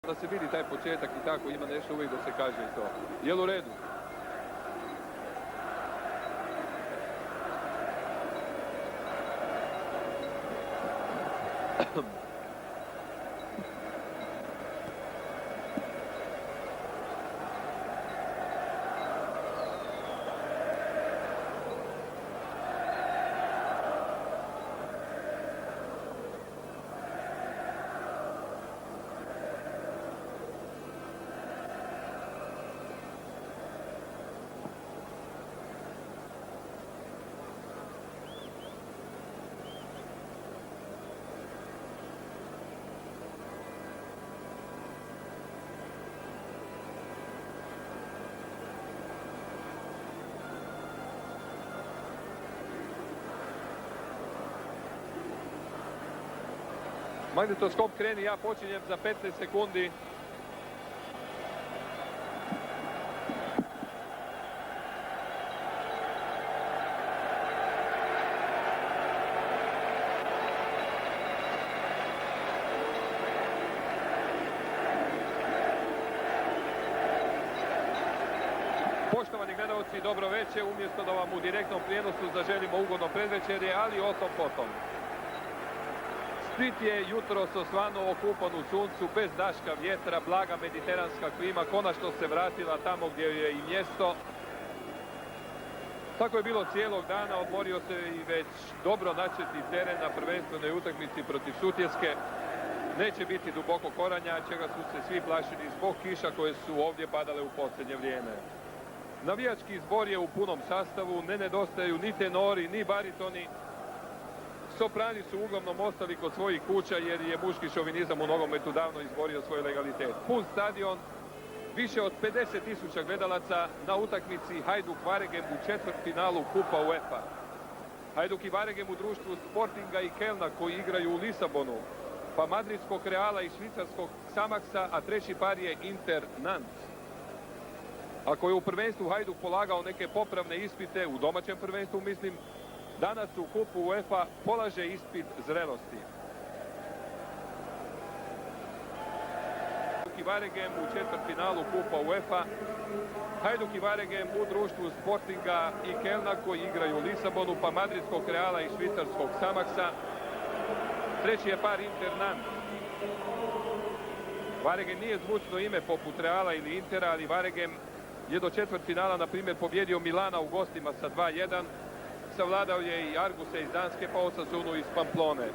da se vidi taj početak i tako, ima nešto uvijek da se kaže i to. Jel u redu? Magnetoskop kreni, ja počinjem za 15 sekundi. Poštovani gledalci, dobro večer. Umjesto da vam u direktnom prijenosu zaželimo ugodno predvečerje, ali o tom potom. Split je jutros osvanuo okupan u suncu, bez daška vjetra, blaga mediteranska klima, konačno se vratila tamo gdje je i mjesto. Tako je bilo cijelog dana, odmorio se i već dobro načeti teren na prvenstvenoj utakmici protiv Sutjeske. Neće biti duboko koranja, čega su se svi plašili zbog kiša koje su ovdje padale u posljednje vrijeme. Navijački zbor je u punom sastavu, ne nedostaju ni tenori, ni baritoni. Soprani su uglavnom ostali kod svojih kuća jer je muški šovinizam u nogometu davno izborio svoj legalitet. Pun stadion, više od 50.000 gledalaca na utakmici Hajduk-Varegem u četvrtfinalu Kupa UEFA. Hajduk i Varegem u društvu Sportinga i Kelna koji igraju u Lisabonu, pa madridskog Reala i švicarskog Samaksa, a treći par je Inter Nantes. Ako je u prvenstvu Hajduk polagao neke popravne ispite, u domaćem prvenstvu mislim, danas u Kupu UEFA polaže ispit zrelosti. Hajduk i Varegem u četvrtfinalu Kupa UEFA. Hajduk i Varegem u društvu Sportinga i Kelna koji igraju u Lisabonu, pa madridskog Reala i švicarskog Samaksa. Treći je par Inter Nantes. Varegem nije zvučno ime poput Reala ili Intera, ali Varegem je do četvrtfinala, na primjer, pobjedio Milana u gostima sa 2:1. Savladao je i Arguse iz Danske, pa Osasunu iz Pamplone.